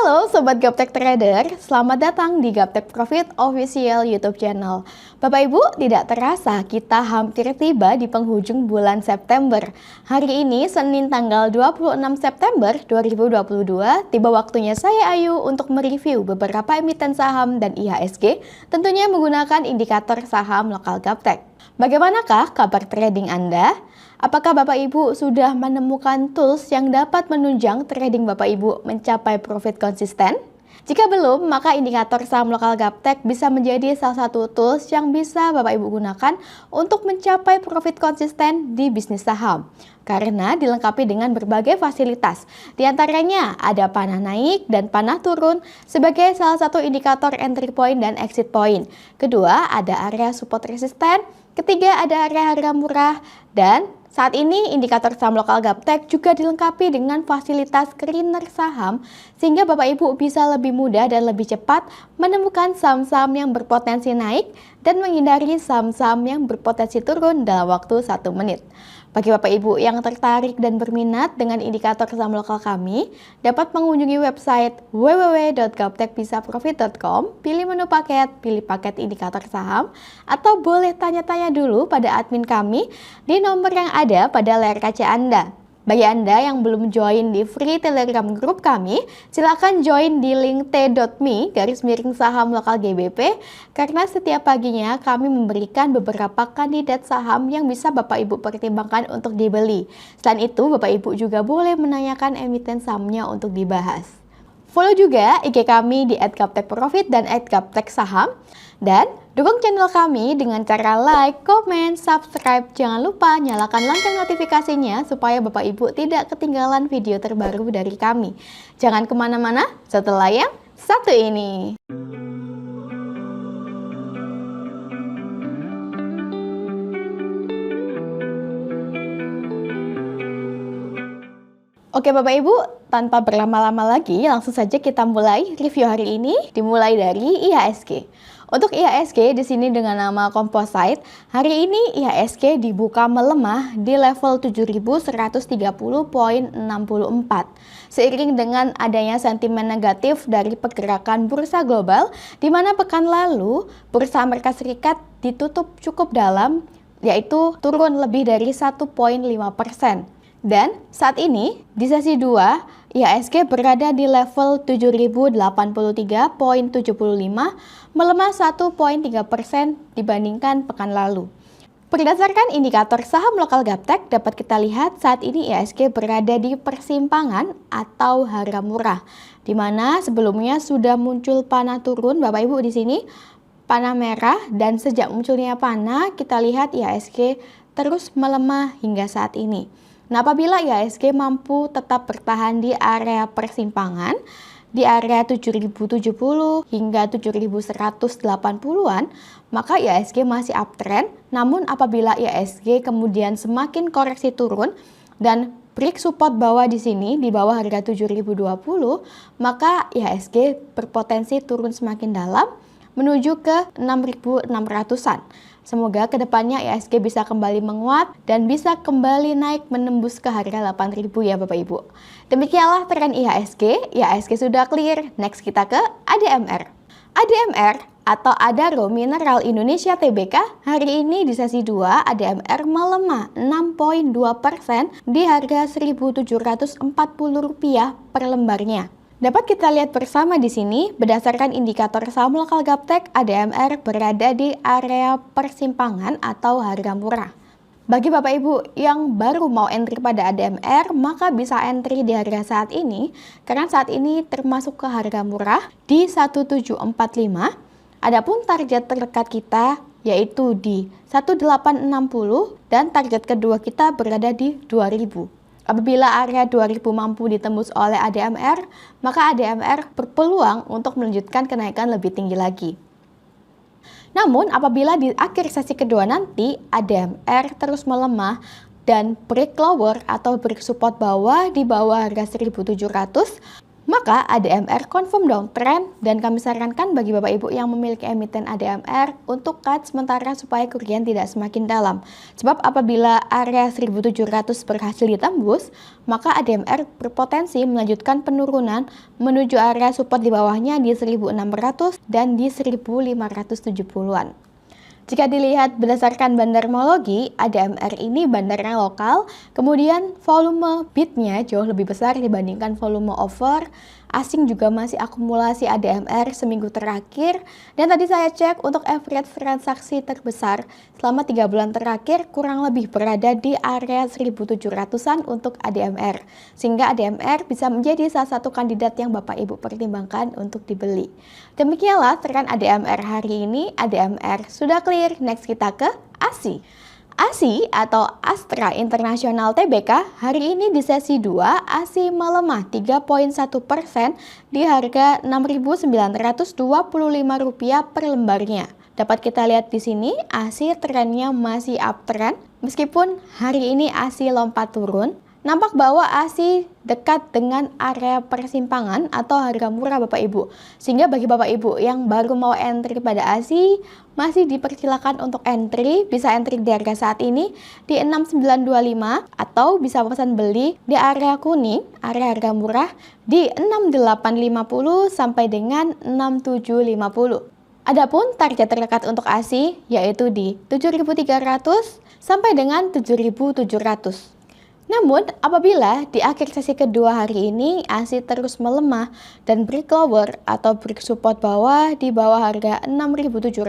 Halo Sobat Gaptek Trader, selamat datang di Gaptek Profit Official YouTube Channel. Bapak Ibu, tidak terasa kita hampir tiba di penghujung bulan September. Hari ini Senin tanggal 26 September 2022, tiba waktunya saya Ayu untuk mereview beberapa emiten saham dan IHSG, tentunya menggunakan indikator saham lokal Gaptek. Bagaimanakah kabar trading Anda? Apakah Bapak Ibu sudah menemukan tools yang dapat menunjang trading Bapak Ibu mencapai profit konsisten? Jika belum, maka indikator saham lokal Gaptek bisa menjadi salah satu tools yang bisa Bapak Ibu gunakan untuk mencapai profit konsisten di bisnis saham. Karena dilengkapi dengan berbagai fasilitas. Di antaranya ada panah naik dan panah turun sebagai salah satu indikator entry point dan exit point. Kedua, ada area support resisten. Ketiga, ada area harga murah. Dan saat ini indikator saham lokal Gaptek juga dilengkapi dengan fasilitas screener saham sehingga Bapak Ibu bisa lebih mudah dan lebih cepat menemukan saham-saham yang berpotensi naik dan menghindari saham-saham yang berpotensi turun dalam waktu 1 menit. Bagi Bapak Ibu yang tertarik dan berminat dengan indikator saham lokal kami, dapat mengunjungi website www.gaptekbisaprofit.com, pilih menu paket, pilih paket indikator saham, atau boleh tanya-tanya dulu pada admin kami di nomor yang ada pada layar kaca Anda. Bagi Anda yang belum join di free Telegram group kami, silakan join di link t.me/saham lokal GBP karena setiap paginya kami memberikan beberapa kandidat saham yang bisa Bapak Ibu pertimbangkan untuk dibeli. Selain itu, Bapak Ibu juga boleh menanyakan emiten sahamnya untuk dibahas. Follow juga IG kami di @gaptekprofit dan @gapteksaham. Dan dukung channel kami dengan cara like, komen, subscribe. Jangan lupa nyalakan lonceng notifikasinya supaya Bapak Ibu tidak ketinggalan video terbaru dari kami. Jangan kemana-mana setelah yang satu ini. Oke Bapak Ibu, tanpa berlama-lama lagi, langsung saja kita mulai review hari ini, dimulai dari IHSG. Untuk IHSG di sini dengan nama Composite, hari ini IHSG dibuka melemah di level 7130.64. Seiring dengan adanya sentimen negatif dari pergerakan bursa global, di mana pekan lalu bursa Amerika Serikat ditutup cukup dalam, yaitu turun lebih dari 1,5%. Dan saat ini di sesi 2, IHSG berada di level 7083.75, melemah 1,3% dibandingkan pekan lalu. Berdasarkan indikator saham lokal Gaptek, dapat kita lihat saat ini IHSG berada di persimpangan atau harga murah, di mana sebelumnya sudah muncul panah turun, Bapak Ibu di sini, panah merah, dan sejak munculnya panah, kita lihat IHSG terus melemah hingga saat ini. Nah, apabila IHSG mampu tetap bertahan di area persimpangan, di area 7070 hingga 7180-an, maka IHSG masih uptrend. Namun apabila IHSG kemudian semakin koreksi turun dan break support bawah di sini, di bawah harga 7020, maka IHSG berpotensi turun semakin dalam menuju ke 6600-an. Semoga kedepannya IHSG bisa kembali menguat dan bisa kembali naik menembus ke harga 8.000 ya Bapak Ibu. Demikianlah tren IHSG. IHSG sudah clear. Next kita ke ADMR. ADMR atau Adaro Mineral Indonesia Tbk, hari ini di sesi 2 ADMR melemah 6,2% di harga Rp1.740 per lembarnya. Dapat kita lihat bersama di sini, berdasarkan indikator saham lokal Gaptek, ADMR berada di area persimpangan atau harga murah. Bagi Bapak Ibu yang baru mau entry pada ADMR, maka bisa entry di harga saat ini, karena saat ini termasuk ke harga murah di 1745. Adapun target terdekat kita yaitu di 1860 dan target kedua kita berada di 2000. Apabila area 2000 mampu ditembus oleh ADMR, maka ADMR berpeluang untuk melanjutkan kenaikan lebih tinggi lagi. Namun, apabila di akhir sesi kedua nanti ADMR terus melemah dan break lower atau break support bawah di bawah harga 1700, maka ADMR confirm downtrend dan kami sarankan bagi Bapak Ibu yang memiliki emiten ADMR untuk cut sementara supaya kerugian tidak semakin dalam. Sebab apabila area 1700 berhasil ditembus, maka ADMR berpotensi melanjutkan penurunan menuju area support di bawahnya di 1600 dan di 1570-an. Jika dilihat berdasarkan bandarmologi, ADMR ini bandarnya lokal, kemudian volume bidnya jauh lebih besar dibandingkan volume offer. Asing juga masih akumulasi ADMR seminggu terakhir, dan tadi saya cek untuk average transaksi terbesar selama 3 bulan terakhir kurang lebih berada di area 1700-an untuk ADMR, sehingga ADMR bisa menjadi salah satu kandidat yang Bapak Ibu pertimbangkan untuk dibeli. Demikianlah tren ADMR hari ini. ADMR sudah clear, next kita ke ASI. ASI atau Astra International Tbk hari ini di sesi 2 ASI melemah 3,1% di harga Rp6.925 per lembarnya. Dapat kita lihat di sini ASI trennya masih uptrend meskipun hari ini ASI lompat turun. Nampak bahwa ASI dekat dengan area persimpangan atau harga murah Bapak Ibu. Sehingga bagi Bapak Ibu yang baru mau entry pada ASI, masih dipersilakan untuk entry. Bisa entry di harga saat ini di 6925 atau bisa pesan beli di area kuning, area harga murah di 6850 sampai dengan 6750. Adapun target terdekat untuk ASI yaitu di 7.300 sampai dengan 7.700. Namun, apabila di akhir sesi kedua hari ini ASI terus melemah dan break lower atau break support bawah di bawah harga 6.700,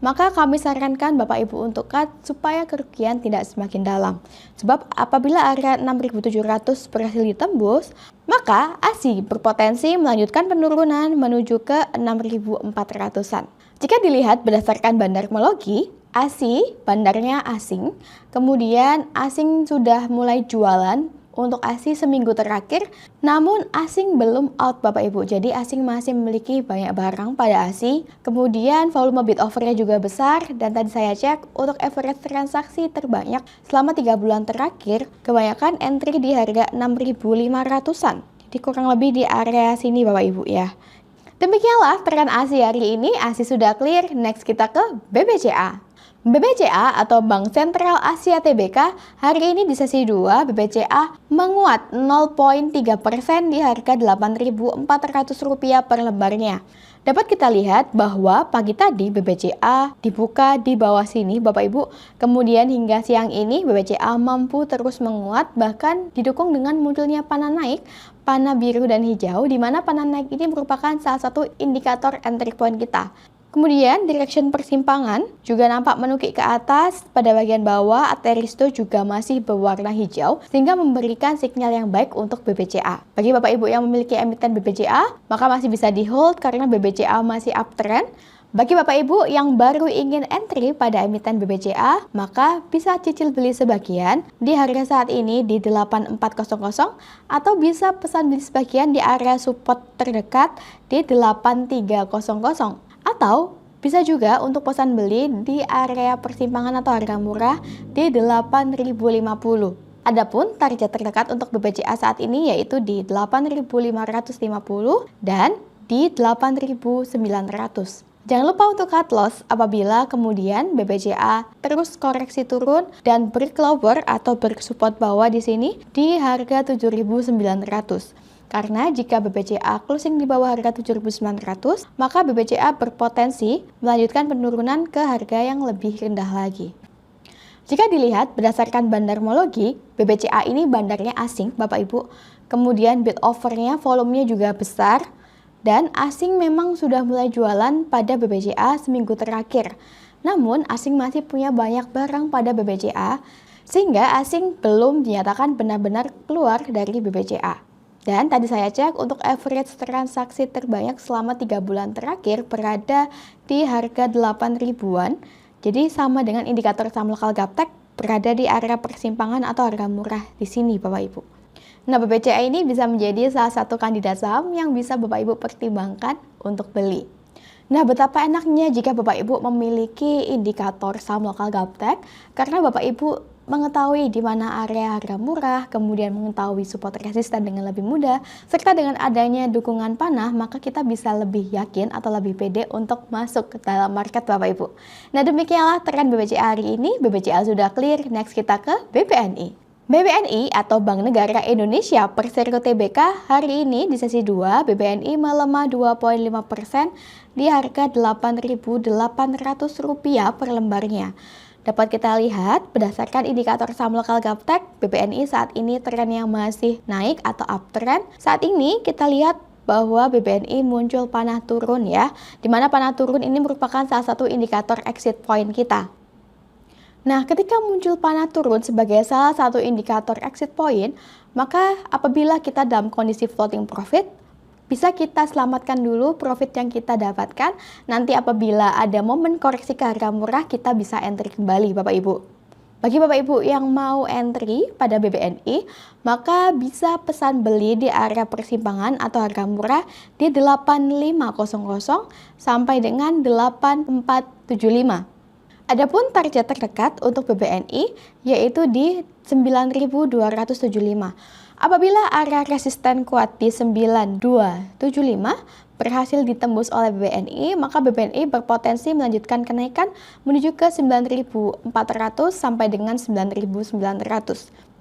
maka kami sarankan Bapak Ibu untuk cut supaya kerugian tidak semakin dalam. Sebab apabila area 6.700 berhasil ditembus, maka ASI berpotensi melanjutkan penurunan menuju ke 6.400-an. Jika dilihat berdasarkan bandarmologi, ASI, bandarnya asing, kemudian asing sudah mulai jualan untuk ASI seminggu terakhir, namun asing belum out Bapak Ibu, jadi asing masih memiliki banyak barang pada ASI, kemudian volume bid offernya juga besar, dan tadi saya cek untuk average transaksi terbanyak selama 3 bulan terakhir, kebanyakan entry di harga 6.500-an, jadi kurang lebih di area sini Bapak Ibu ya. Demikianlah tren ASI hari ini. ASI sudah clear, next kita ke BBCA. BBCA atau Bank Sentral Asia Tbk hari ini di sesi 2 BBCA menguat 0,3% di harga Rp8.400 per lembarnya. Dapat kita lihat bahwa pagi tadi BBCA dibuka di bawah sini Bapak Ibu, kemudian hingga siang ini BBCA mampu terus menguat bahkan didukung dengan munculnya panah naik, panah biru dan hijau, di mana panah naik ini merupakan salah satu indikator entry point kita. Kemudian direction persimpangan juga nampak menukik ke atas, pada bagian bawah Ateristo juga masih berwarna hijau sehingga memberikan sinyal yang baik untuk BBCA. Bagi Bapak Ibu yang memiliki emiten BBCA, maka masih bisa di hold karena BBCA masih uptrend. Bagi Bapak Ibu yang baru ingin entry pada emiten BBCA, maka bisa cicil beli sebagian di harga saat ini di 8400 atau bisa pesan beli sebagian di area support terdekat di 8300. Atau bisa juga untuk pesan beli di area persimpangan atau harga murah di 8.050. Adapun target terdekat untuk BBCA saat ini yaitu di 8.550 dan di 8.900. Jangan lupa untuk cut loss apabila kemudian BBCA terus koreksi turun dan break lower atau break support bawah di sini di harga 7.900. Karena jika BBCA closing di bawah harga 7.900, maka BBCA berpotensi melanjutkan penurunan ke harga yang lebih rendah lagi. Jika dilihat berdasarkan bandarmologi, BBCA ini bandarnya asing, Bapak Ibu. Kemudian bid offernya, volumenya juga besar, dan asing memang sudah mulai jualan pada BBCA seminggu terakhir. Namun, asing masih punya banyak barang pada BBCA, sehingga asing belum dinyatakan benar-benar keluar dari BBCA. Dan tadi saya cek untuk average transaksi terbanyak selama 3 bulan terakhir berada di harga 8 ribuan. Jadi sama dengan indikator saham lokal Gaptek berada di area persimpangan atau harga murah di sini Bapak Ibu. Nah, BBCA ini bisa menjadi salah satu kandidat saham yang bisa Bapak Ibu pertimbangkan untuk beli. Nah, betapa enaknya jika Bapak Ibu memiliki indikator saham lokal Gaptek karena Bapak Ibu mengetahui di mana area harga murah, kemudian mengetahui support resisten dengan lebih mudah, serta dengan adanya dukungan panah, maka kita bisa lebih yakin atau lebih pede untuk masuk ke dalam market Bapak Ibu. Nah, demikianlah tren BBCA hari ini. BBCA sudah clear, next kita ke BBNI. BBNI atau Bank Negara Indonesia Persero Tbk hari ini di sesi 2 BBNI melemah 2,5% di harga Rp8.800 per lembarnya. Dapat kita lihat berdasarkan indikator saham lokal Gaptek, BBNI saat ini trennya masih naik atau uptrend. Saat ini kita lihat bahwa BBNI muncul panah turun ya, di mana panah turun ini merupakan salah satu indikator exit point kita. Nah, ketika muncul panah turun sebagai salah satu indikator exit point, maka apabila kita dalam kondisi floating profit, bisa kita selamatkan dulu profit yang kita dapatkan. Nanti apabila ada momen koreksi ke harga murah, kita bisa entry kembali Bapak Ibu. Bagi Bapak Ibu yang mau entry pada BBNI, maka bisa pesan beli di area persimpangan atau harga murah di 8500 sampai dengan 8475. Adapun target terdekat untuk BBNI yaitu di 9275. Apabila area resisten kuat di 9275 berhasil ditembus oleh BBNI, maka BBNI berpotensi melanjutkan kenaikan menuju ke 9400 sampai dengan 9900.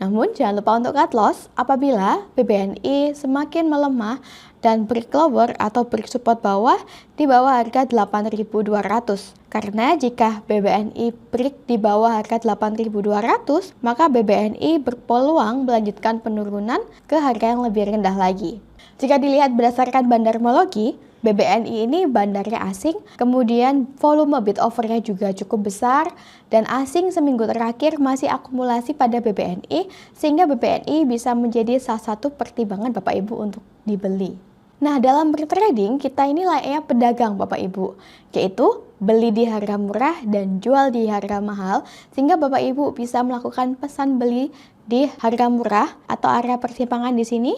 Namun jangan lupa untuk cut loss apabila BBNI semakin melemah dan break lower atau break support bawah di bawah harga 8.200. Karena jika BBNI break di bawah harga 8.200, maka BBNI berpeluang melanjutkan penurunan ke harga yang lebih rendah lagi. Jika dilihat berdasarkan bandarmologi, BBNI ini bandarnya asing, kemudian volume bid offernya juga cukup besar, dan asing seminggu terakhir masih akumulasi pada BBNI, sehingga BBNI bisa menjadi salah satu pertimbangan Bapak Ibu untuk dibeli. Nah, dalam bertrading, kita ini layaknya pedagang Bapak Ibu, yaitu beli di harga murah dan jual di harga mahal, sehingga Bapak Ibu bisa melakukan pesan beli di harga murah atau area persimpangan di sini,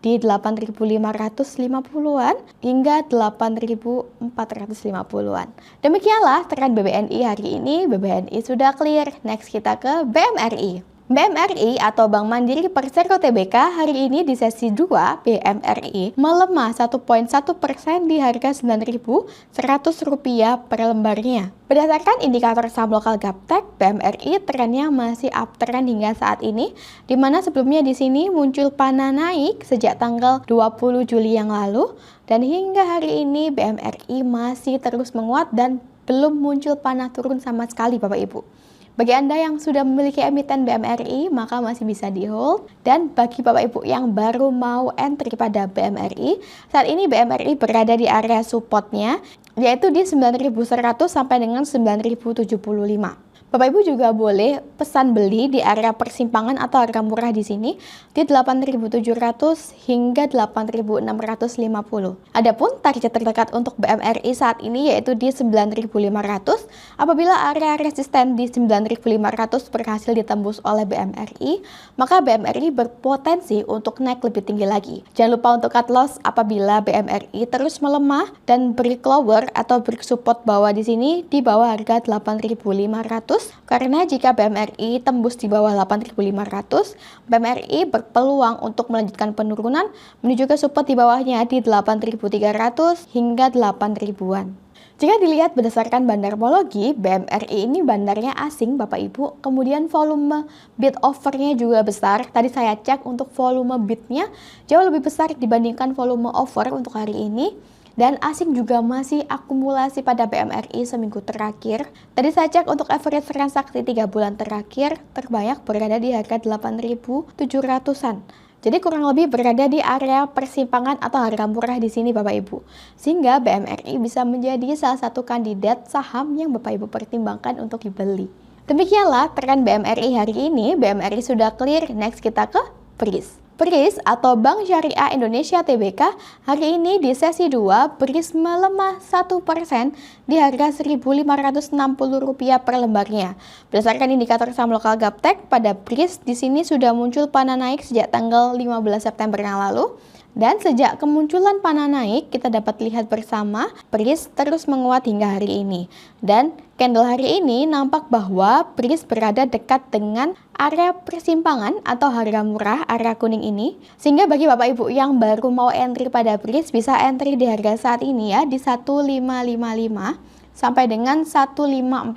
di 8.550-an hingga 8.450-an. Demikianlah tren BBNI hari ini. BBNI sudah clear. Next kita ke BMRI. BMRI atau Bank Mandiri Persero Tbk hari ini di sesi 2 BMRI melemah 1,1% di harga Rp9.100 per lembarnya. Berdasarkan indikator saham lokal Gaptek, BMRI trennya masih uptrend hingga saat ini, di mana sebelumnya di sini muncul panah naik sejak tanggal 20 Juli yang lalu, dan hingga hari ini BMRI masih terus menguat dan belum muncul panah turun sama sekali Bapak Ibu. Bagi Anda yang sudah memiliki emiten BMRI, maka masih bisa di hold. Dan bagi Bapak Ibu yang baru mau entry pada BMRI, saat ini BMRI berada di area supportnya, yaitu di 9.100 sampai dengan 9.075. Bapak Ibu juga boleh pesan beli di area persimpangan atau harga murah di sini di 8.700 hingga 8.650. Adapun target terdekat untuk BMRI saat ini yaitu di 9.500. Apabila area resisten di 9.500 berhasil ditembus oleh BMRI, maka BMRI berpotensi untuk naik lebih tinggi lagi. Jangan lupa untuk cut loss apabila BMRI terus melemah dan break lower atau break support bawah di sini di bawah harga 8.500. Karena jika BMRI tembus di bawah 8.500, BMRI berpeluang untuk melanjutkan penurunan menuju ke support di bawahnya di 8.300 hingga 8.000-an. Jika dilihat berdasarkan bandarmologi, BMRI ini bandarnya asing Bapak Ibu, kemudian volume bid offernya juga besar. Tadi saya cek untuk volume bidnya jauh lebih besar dibandingkan volume offer untuk hari ini. Dan asing juga masih akumulasi pada BMRI seminggu terakhir. Tadi saya cek untuk average transaksi 3 bulan terakhir terbanyak berada di harga 8.700-an. Jadi kurang lebih berada di area persimpangan atau harga murah di sini Bapak Ibu. Sehingga BMRI bisa menjadi salah satu kandidat saham yang Bapak Ibu pertimbangkan untuk dibeli. Demikianlah tren BMRI hari ini. BMRI sudah clear, next kita ke BRIS. BRIS atau Bank Syariah Indonesia Tbk hari ini di sesi 2 BRIS melemah 1% di harga Rp1.560 per lembarnya. Berdasarkan indikator saham lokal Gaptek, pada BRIS di sini sudah muncul panah naik sejak tanggal 15 September yang lalu. Dan sejak kemunculan panah naik, kita dapat lihat bersama BRIS terus menguat hingga hari ini. Dan candle hari ini nampak bahwa BRIS berada dekat dengan area persimpangan atau harga murah, area kuning ini. Sehingga bagi Bapak Ibu yang baru mau entry pada BRIS, bisa entry di harga saat ini ya, di 1555 sampai dengan 1540.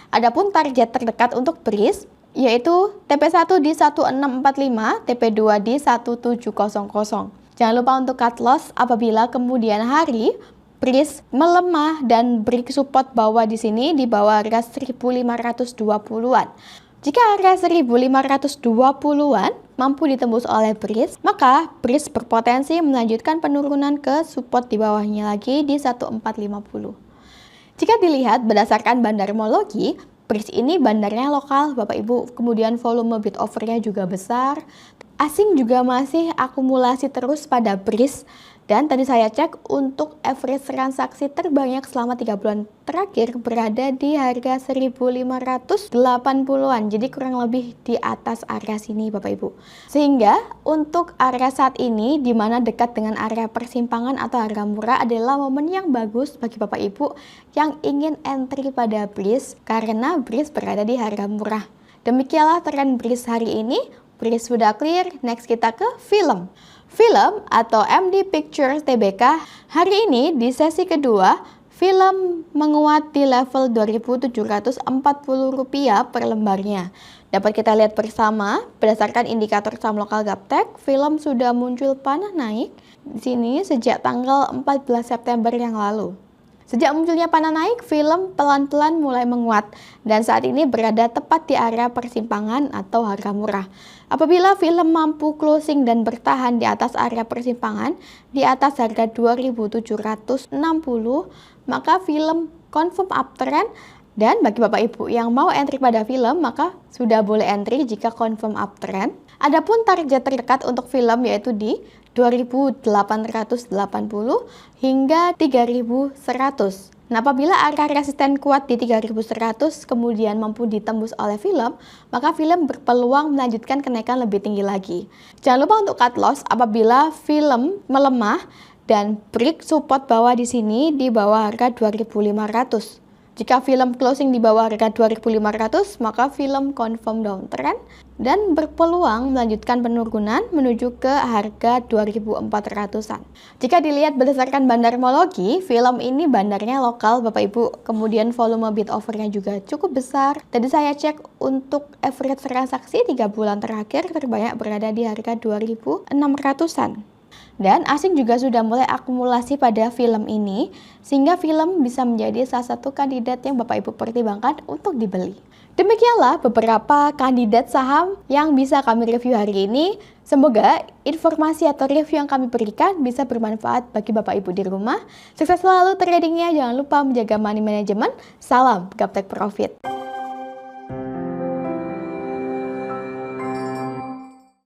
Adapun target terdekat untuk BRIS yaitu TP1 di 1645, TP2 di 1700. Jangan lupa untuk cut loss apabila kemudian hari BRIS melemah dan break support bawah di sini di bawah harga 1520-an. Jika harga 1520-an mampu ditembus oleh BRIS, maka BRIS berpotensi melanjutkan penurunan ke support di bawahnya lagi di 1450. Jika dilihat berdasarkan bandarmologi, BRIS ini bandarnya lokal, Bapak Ibu, kemudian volume bid offernya juga besar. Asing juga masih akumulasi terus pada BRIS. Dan tadi saya cek untuk average transaksi terbanyak selama 3 bulan terakhir berada di harga 1580-an. Jadi kurang lebih di atas area sini Bapak Ibu. Sehingga untuk area saat ini di mana dekat dengan area persimpangan atau harga murah adalah momen yang bagus bagi Bapak Ibu yang ingin entry pada BRIS karena BRIS berada di harga murah. Demikianlah tren BRIS hari ini. BRIS sudah clear, next kita ke film. Film atau MD Pictures Tbk hari ini di sesi kedua, film menguat di level Rp2.740 per lembarnya. Dapat kita lihat bersama, berdasarkan indikator saham lokal Gaptek, film sudah muncul panah naik di sini sejak tanggal 14 September yang lalu. Sejak munculnya panah naik, film pelan-pelan mulai menguat dan saat ini berada tepat di area persimpangan atau harga murah. Apabila film mampu closing dan bertahan di atas area persimpangan di atas harga 2.760, maka film confirm uptrend. Dan bagi Bapak Ibu yang mau entry pada film, maka sudah boleh entry jika confirm uptrend. Adapun target terdekat untuk film yaitu di 2.880 hingga 3.100. Nah, apabila area resisten kuat di 3.100 kemudian mampu ditembus oleh film, maka film berpeluang melanjutkan kenaikan lebih tinggi lagi. Jangan lupa untuk cut loss apabila film melemah dan break support bawah di sini di bawah harga 2.500. Jika film closing di bawah harga 2.500, maka film confirm downtrend dan berpeluang melanjutkan penurunan menuju ke harga 2.400-an. Jika dilihat berdasarkan bandarmologi, film ini bandarnya lokal Bapak Ibu, kemudian volume bid offernya juga cukup besar. Tadi saya cek untuk average transaksi 3 bulan terakhir terbanyak berada di harga 2.600-an. Dan asing juga sudah mulai akumulasi pada film ini, sehingga film bisa menjadi salah satu kandidat yang Bapak Ibu pertimbangkan untuk dibeli. Demikianlah beberapa kandidat saham yang bisa kami review hari ini. Semoga informasi atau review yang kami berikan bisa bermanfaat bagi Bapak Ibu di rumah. Sukses selalu tradingnya, jangan lupa menjaga money management. Salam Gaptek Profit.